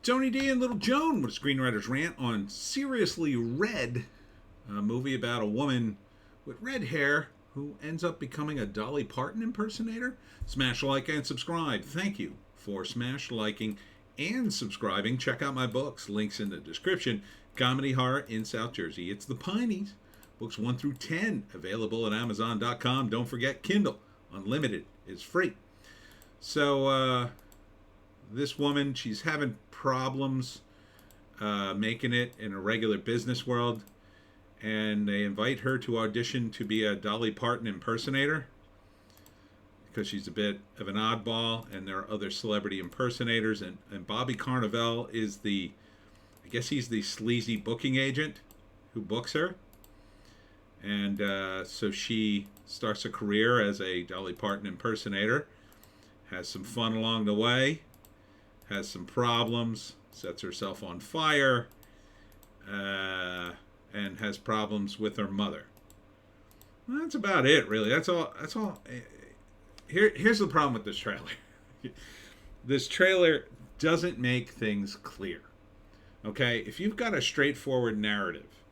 Tony D and Little Joan with Screenwriter's Rant on Seriously Red, a movie about a woman with red hair who ends up becoming a Dolly Parton impersonator. Smash like and subscribe. Thank you for smash liking and subscribing. Check out my books. Links in the description. Comedy Horror in South Jersey. It's the Pineys. Books 1 through 10 available at Amazon.com. Don't forget Kindle Unlimited is free. So this woman, she's having problems making it in a regular business world, and they invite her to audition to be a Dolly Parton impersonator because she's a bit of an oddball, and there are other celebrity impersonators, and Bobby Cannavale is I guess he's the sleazy booking agent who books her, and so she starts a career as a Dolly Parton impersonator, has some fun along the way, has some problems, sets herself on fire, and has problems with her mother. Well, that's about it, really. That's all. Here's the problem with this trailer. This trailer doesn't make things clear. Okay, if you've got a straightforward narrative,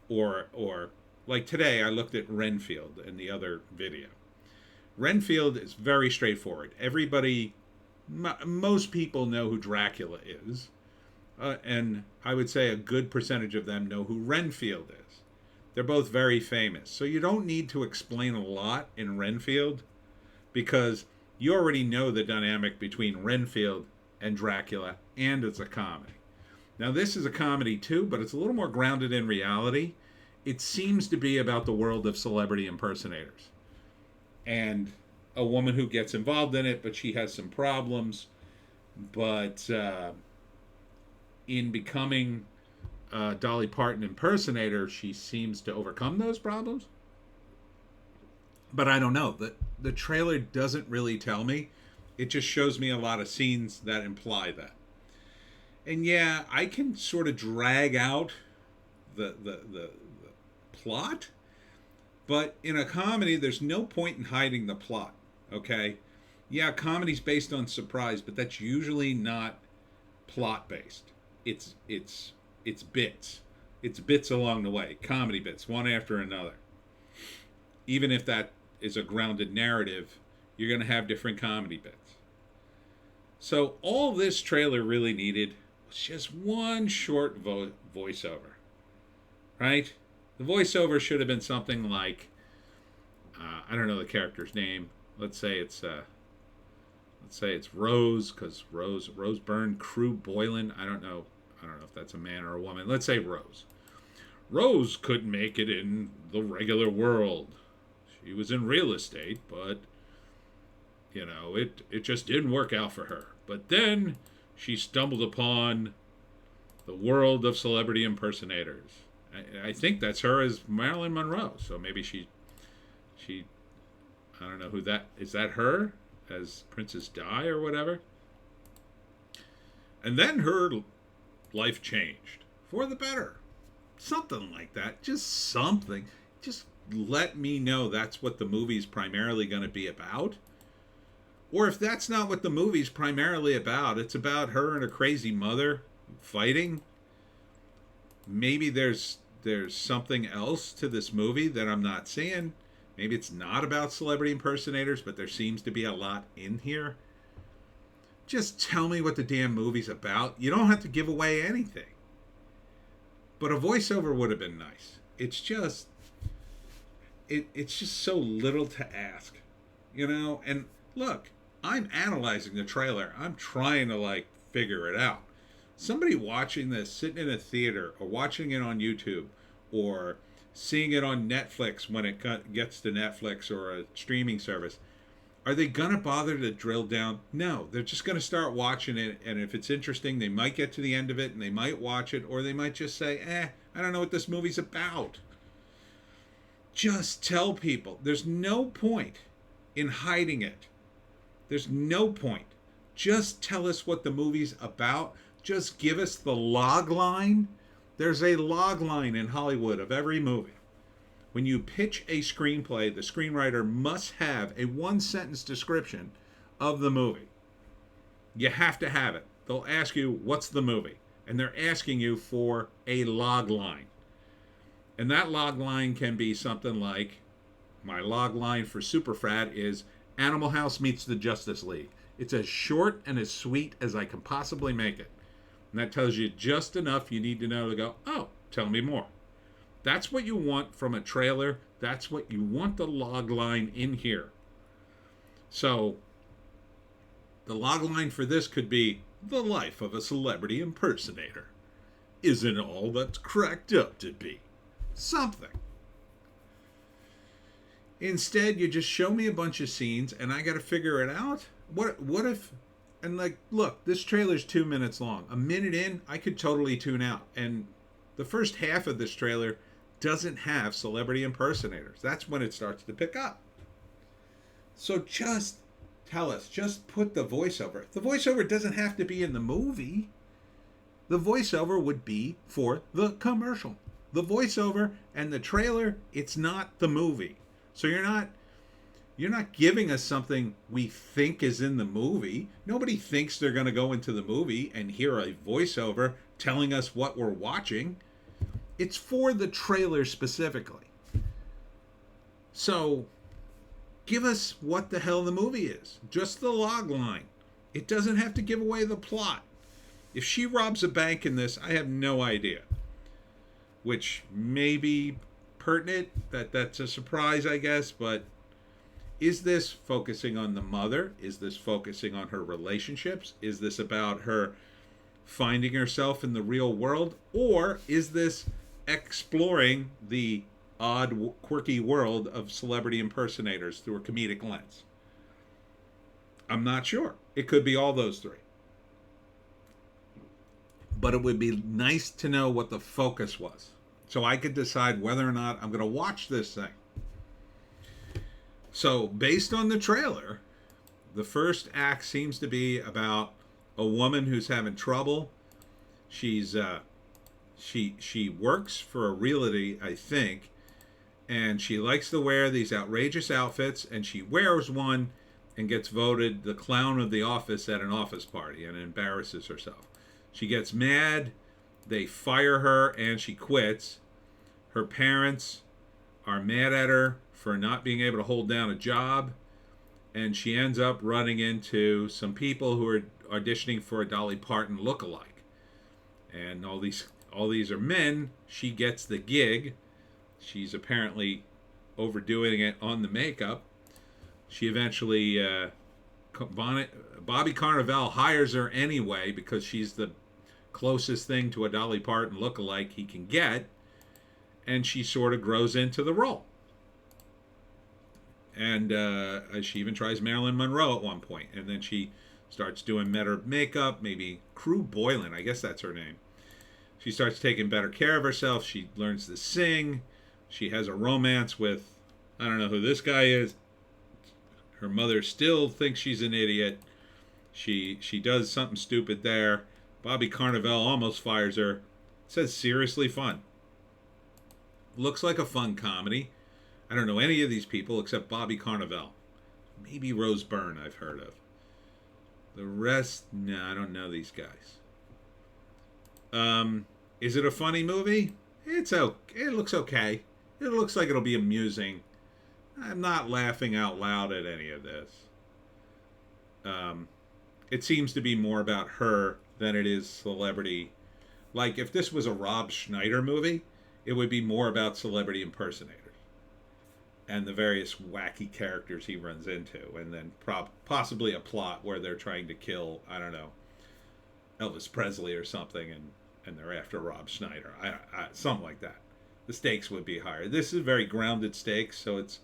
or like today, I looked at Renfield in the other video. Renfield is very straightforward. Most people know who Dracula is, and I would say a good percentage of them know who Renfield is. They're both very famous, so you don't need to explain a lot in Renfield because you already know the dynamic between Renfield and Dracula, and it's a comedy. Now, this is a comedy too, but it's a little more grounded in reality. It seems to be about the world of celebrity impersonators and a woman who gets involved in it, but she has some problems. But in becoming a Dolly Parton impersonator, she seems to overcome those problems. But I don't know. The trailer doesn't really tell me. It just shows me a lot of scenes that imply that. And yeah, I can sort of drag out the plot, but in a comedy, there's no point in hiding the plot, okay? Yeah, comedy's based on surprise, but that's usually not plot-based. It's bits. It's bits along the way, comedy bits, one after another. Even if that is a grounded narrative, you're going to have different comedy bits. So all this trailer really needed was just one short voiceover, right? The voiceover should have been something like, I don't know the character's name. Let's say it's Rose, because Rose Byrne, Crew Boylan. I don't know if that's a man or a woman. Let's say Rose. Rose couldn't make it in the regular world. She was in real estate, but it just didn't work out for her. But then she stumbled upon the world of celebrity impersonators. I think that's her as Marilyn Monroe. So maybe she I don't know who that is. That her as Princess Di or whatever. And then her life changed for the better. Something like that. Just something. Just let me know that's what the movie's primarily going to be about. Or if that's not what the movie's primarily about, it's about her and her crazy mother fighting. Maybe there's something else to this movie that I'm not seeing. Maybe it's not about celebrity impersonators, but there seems to be a lot in here. Just tell me what the damn movie's about. You don't have to give away anything. But a voiceover would have been nice. It's just so little to ask. And look, I'm analyzing the trailer. I'm trying to figure it out. Somebody watching this, sitting in a theater, or watching it on YouTube, or seeing it on Netflix when it gets to Netflix or a streaming service, are they going to bother to drill down? No, they're just going to start watching it, and if it's interesting, they might get to the end of it, and they might watch it, or they might just say, I don't know what this movie's about. Just tell people. There's no point in hiding it. There's no point. Just tell us what the movie's about. Just give us the log line. There's a log line in Hollywood of every movie. When you pitch a screenplay, the screenwriter must have a one-sentence description of the movie. You have to have it. they'll ask you, what's the movie? And they're asking you for a log line. And that log line can be something like, my log line for Superfrat is Animal House meets the Justice League. It's as short and as sweet as I can possibly make it. And that tells you just enough you need to know to go, oh, tell me more. That's what you want from a trailer. That's what you want the log line in here. So the log line for this could be, the life of a celebrity impersonator isn't all that's cracked up to be. Something. Instead, you just show me a bunch of scenes and I got to figure it out. What if, and like, look, this trailer's 2 minutes long. A minute in, I could totally tune out. And the first half of this trailer doesn't have celebrity impersonators. That's when it starts to pick up. So just tell us, just put the voiceover. The voiceover doesn't have to be in the movie. The voiceover would be for the commercial. The voiceover and the trailer, it's not the movie. So you're not giving us something we think is in the movie. Nobody thinks they're going to go into the movie and hear a voiceover telling us what we're watching. It's for the trailer specifically. So give us what the hell the movie is. Just the log line. It doesn't have to give away the plot. If she robs a bank in this, I have no idea. Which may be pertinent. That's a surprise, I guess. But is this focusing on the mother? Is this focusing on her relationships? Is this about her finding herself in the real world? Or is this exploring the odd, quirky world of celebrity impersonators through a comedic lens? I'm not sure. It could be all those three. But it would be nice to know what the focus was, so I could decide whether or not I'm going to watch this thing. So, based on the trailer, the first act seems to be about a woman who's having trouble. She's she works for a realty, I think, and she likes to wear these outrageous outfits, and she wears one and gets voted the clown of the office at an office party and embarrasses herself. She gets mad, they fire her, and she quits. Her parents are mad at her for not being able to hold down a job, and she ends up running into some people who are auditioning for a Dolly Parton lookalike. And all these are men. She gets the gig. She's apparently overdoing it on the makeup. She eventually, Bobby Cannavale hires her anyway because she's the closest thing to a Dolly Parton lookalike he can get, and she sort of grows into the role. And she even tries Marilyn Monroe at one point, and then she starts doing better makeup, maybe Crew Boylan, I guess that's her name. She starts taking better care of herself. She learns to sing. She has a romance with, I don't know who this guy is. Her mother still thinks she's an idiot. She does something stupid there. Bobby Cannavale almost fires her. It says seriously fun. Looks like a fun comedy. I don't know any of these people except Bobby Cannavale. Maybe Rose Byrne I've heard of. The rest, no, I don't know these guys. Is it a funny movie? It's okay. It looks okay. It looks like it'll be amusing. I'm not laughing out loud at any of this. It seems to be more about her than it is celebrity. Like, if this was a Rob Schneider movie, it would be more about celebrity impersonators and the various wacky characters he runs into, and then possibly a plot where they're trying to kill, I don't know, Elvis Presley or something, and they're after Rob Schneider. Something like that. The stakes would be higher. This is very grounded stakes, so it's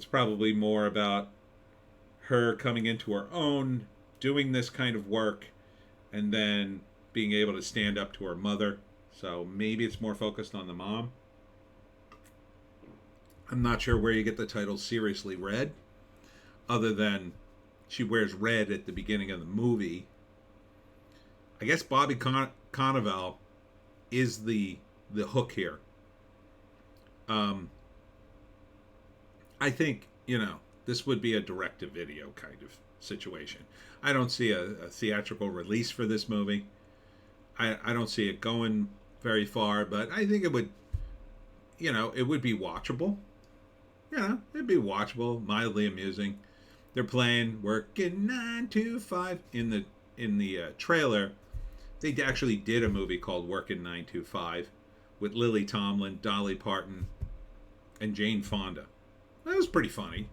probably more about her coming into her own, doing this kind of work, and then being able to stand up to her mother. So maybe it's more focused on the mom. I'm not sure where you get the title Seriously Red, other than she wears red at the beginning of the movie. I guess Bobby Cannavale is the hook here. I think, this would be a direct-to-video kind of situation. I don't see a theatrical release for this movie. I don't see it going very far, but I think it would, it would be watchable. It'd be watchable, mildly amusing. They're playing "Working 9 to 5" in the trailer. They actually did a movie called "Working 9 to 5" with Lily Tomlin, Dolly Parton, and Jane Fonda. That was pretty funny.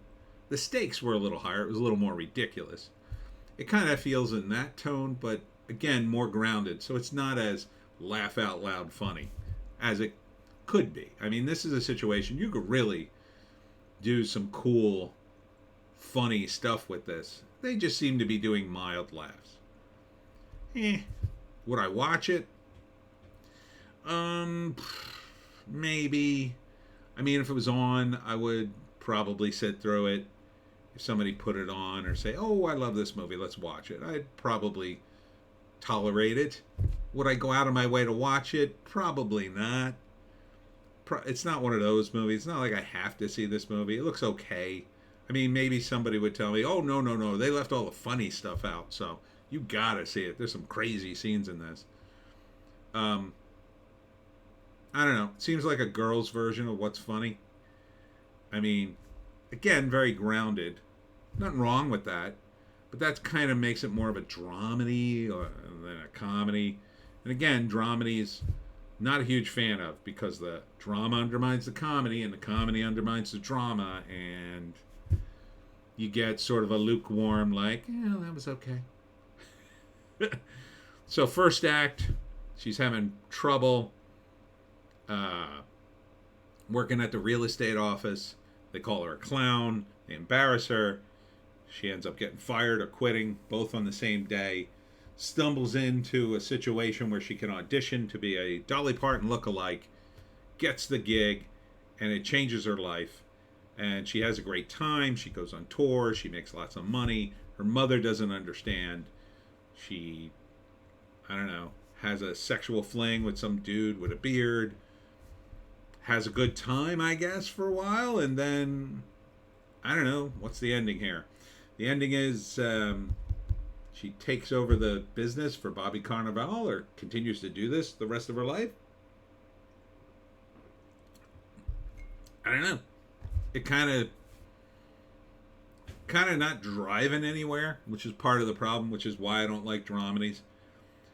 The stakes were a little higher. It was a little more ridiculous. It kind of feels in that tone, but again, more grounded. So it's not as laugh out loud funny as it could be. I mean, this is a situation you could really do some cool, funny stuff with this. They just seem to be doing mild laughs. Would I watch it? Maybe. I mean, if it was on, I would probably sit through it. If somebody put it on or say, "Oh, I love this movie, let's watch it," I'd probably tolerate it. Would I go out of my way to watch it? Probably not. It's not one of those movies. It's not like I have to see this movie. It looks okay. I mean, maybe somebody would tell me, "Oh, no, no, no, they left all the funny stuff out, so you gotta see it. There's some crazy scenes in this." I don't know. It seems like a girl's version of what's funny. I mean, again, very grounded. Nothing wrong with that. But that kind of makes it more of a dramedy than a comedy. And again, dramedies, not a huge fan of, because the drama undermines the comedy and the comedy undermines the drama, and you get sort of a lukewarm, like, "Yeah, that was okay." So first act, she's having trouble working at the real estate office. They call her a clown. They embarrass her. She ends up getting fired or quitting, both on the same day. Stumbles into a situation where she can audition to be a Dolly Parton lookalike, gets the gig, and it changes her life. And she has a great time. She goes on tour. She makes lots of money. Her mother doesn't understand. She, I don't know, has a sexual fling with some dude with a beard. Has a good time, I guess, for a while. And then, I don't know, what's the ending here? The ending is she takes over the business for Bobby Cannavale, or continues to do this the rest of her life. I don't know. It kind of not driving anywhere, which is part of the problem, which is why I don't like dramedies.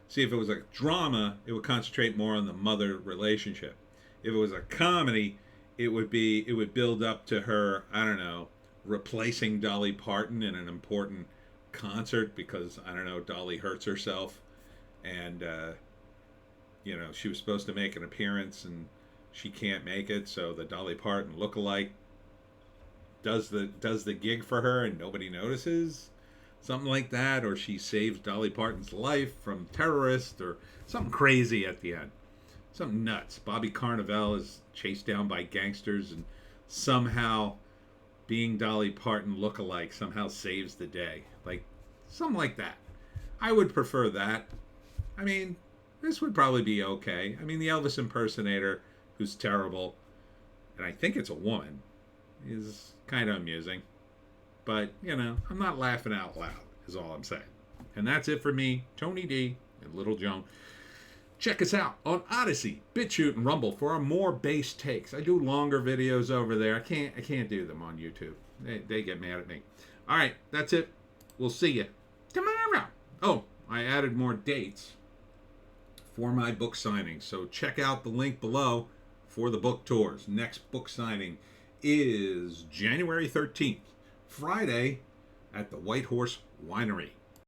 See, if it was a drama, it would concentrate more on the mother relationship. If it was a comedy, it would build up to her, I don't know, replacing Dolly Parton in an important concert because, I don't know, Dolly hurts herself, and she was supposed to make an appearance and she can't make it, so the Dolly Parton lookalike does the gig for her and nobody notices, something like that. Or she saves Dolly Parton's life from terrorists, or something crazy at the end, something nuts. Bobby Cannavale is chased down by gangsters, and somehow being Dolly Parton lookalike somehow saves the day, like something like that. I would prefer that. I mean, this would probably be okay. I mean, the Elvis impersonator, who's terrible, and I think it's a woman, is kind of amusing. But, I'm not laughing out loud, is all I'm saying. And that's it for me, Tony D, and Little Joan. Check us out on Odysee, Bitchute, and Rumble for our more bass takes. I do longer videos over there. I can't do them on YouTube. They get mad at me. All right, that's it. We'll see you tomorrow. Oh, I added more dates for my book signing, so check out the link below for the book tours. Next book signing is January 13th, Friday, at the White Horse Winery.